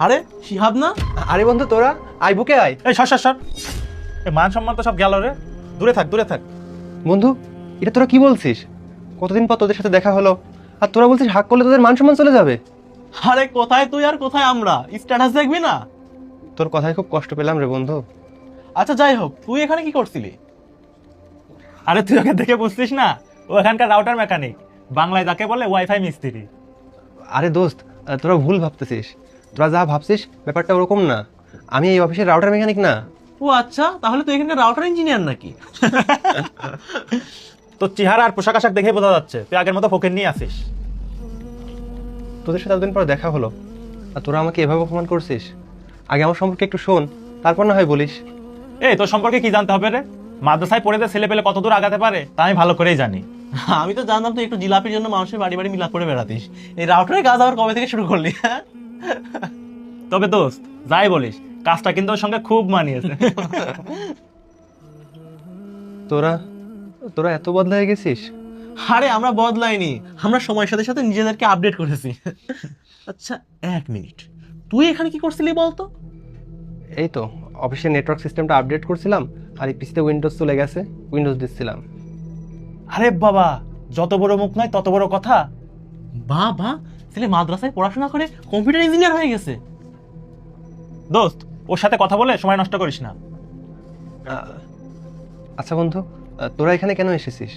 আরে শিহাব না? আরে বন্ধু তোরা আই বুকে আয়। এই সর এই মান সম্মান তো সব গেল রে। দূরে থাক বন্ধু এটা তোরা কি বলছিস? কতদিন পর তোদের সাথে দেখা হলো, আর তোরা বলছিস হাক করলে তোদের মান সম্মান চলে যাবে। আরে কোথায় তুই আর কোথায় আমরা, স্ট্যাটাস দেখবি না? তোর কথায় খুব কষ্ট পেলাম রে বন্ধু। আচ্ছা যাই হোক, তুই এখানে কি করছিলি? আরে তুই ওকে দেখে বুঝছিস না, ও এখানকার রাউটার মেকানিক, বাংলায় যাকে বলে ওয়াইফাই মিস্ত্রি। আরে দোস্ত, তোরা ভুল ভাবতেছিস। তোরা যা ভাবছিস ব্যাপারটা ওরকম না। আমি এই অফিসের রাউটার মেকানিক না। ও আচ্ছা, তাহলে তুই এখানকার রাউটার ইঞ্জিনিয়ার নাকি? তোর চেহারা আর পোশাক আশাক দেখে বোঝা যাচ্ছে তুই আগের মতো ফোকেন নিয়ে আসিস। তোদের সাথে এতদিন পর দেখা হলো, আর তোরা আমাকে এভাবে অপমান করছিস। আগে আমার সম্পর্কে একটু শোন, তারপর না হয় বলিস। এই তোর সম্পর্কে কি জানতে হবে রে? মাদ্রাসায় পড়ে ছেলে পেলে কত দূর আগাতে পারে তা আমি ভালো করেই জানি। আমি তো জানতাম তুই একটু জিলাপির জন্য মানুষের বাড়ি বাড়ি মিলাপ করে বেড়াতিস। এই রাউটারের কাজ আবার কবে থেকে শুরু করলি? হ্যাঁ, তবে দোস্ত যাই বলিস, কাজটা কিন্তু ওর সঙ্গে খুব মানিয়েছে। তোরা তোরা এত বদলায় গেছিস। আরে আমরা বদলাইনি, আমরা সময়ের সাথে সাথে নিজেদেরকে আপডেট করেছি। আচ্ছা এক মিনিট, তুই এখানে কি করছিলি বলতো? এই তো অফিসের নেটওয়ার্ক সিস্টেমটা আপডেট করছিলাম, আর এই পিসিতে উইন্ডোজ চলে গেছে, উইন্ডোজ দিচ্ছিলাম। আরে বাবা, যত বড় মুখ নয় তত বড় কথা। বাহ, ছেলে মাদ্রাসায় পড়াশোনা করে কম্পিউটার ইঞ্জিনিয়ার হয়ে গেছে। দোস্ত ওর সাথে কথা বলে সময় নষ্ট করিস না। আচ্ছা বন্ধু, তোরা এখানে কেন এসেছিস?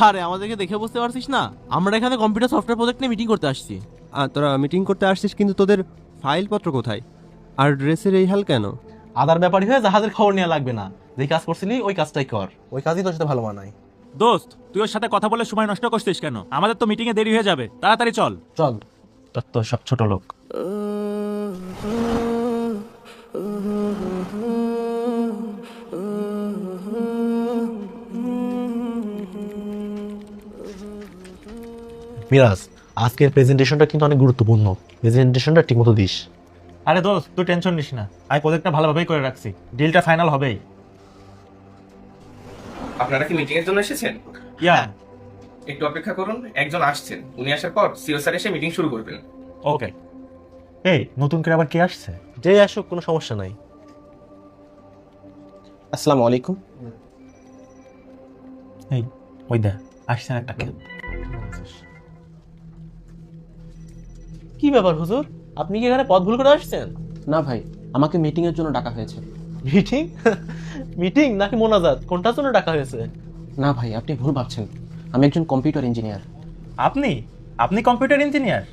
আরে আমাদেরকে দেখে বুঝতে পারছিস না, আমরা এখানে কম্পিউটার সফটওয়্যার প্রজেক্ট নিয়ে মিটিং করতে আসছি। তোরা মিটিং করতে আসছিস, কিন্তু তোদের ফাইলপত্র কোথায়? আর ড্রেসের এই হাল কেন? আদার ব্যাপারই হয়ে জাহাজের খবর নেওয়া লাগবে না। যে কাজ করছিলি ওই কাজটাই কর, ওই কাজই তোর সাথে ভালো মানায়। দোস্ত তুই ওর সাথে কথা বলে সময় নষ্ট করছিস কেন? আমাদের তো মিটিং এ দেরি হয়ে যাবে, তাড়াতাড়ি চল। চল। তো সব ছোট লোক। মিরাজ, আজকের প্রেজেন্টেশনটা কিন্তু অনেক গুরুত্বপূর্ণ, প্রেজেন্টেশনটা ঠিকমতো দিস। আরে দোস্ত তুই টেনশন নিস না, আমি প্রজেক্টটা ভালোভাবেই করে রাখছি, ডিলটা ফাইনাল হবেই। আপনারা কি মিটিং এর জন্য এসেছেন? ইয়া একটু অপেক্ষা করুন, একজন আসছেন, উনি আসার পর সিও স্যার এসে মিটিং শুরু করবেন। ওকে। এই নতুন করে আবার কে আসছে? যে আসুক, কোনো সমস্যা নাই। আসসালামু আলাইকুম। এই ওই দেখ আসছেন একটা কে। কি ব্যাপার হুজুর, আপনি কি এখানে পথ ভুল করে আসছেন? না ভাই, আমাকে মিটিং এর জন্য ডাকা হয়েছে। মিটিং? মিটিং নাকি মোনাজাত, কোনটার জন্য ডাকা হয়েছে? না ভাই, আপনি ভুল ভাবছেন। আমি একজন কম্পিউটার ইঞ্জিনিয়ার। আপনি আপনি কম্পিউটার ইঞ্জিনিয়ার?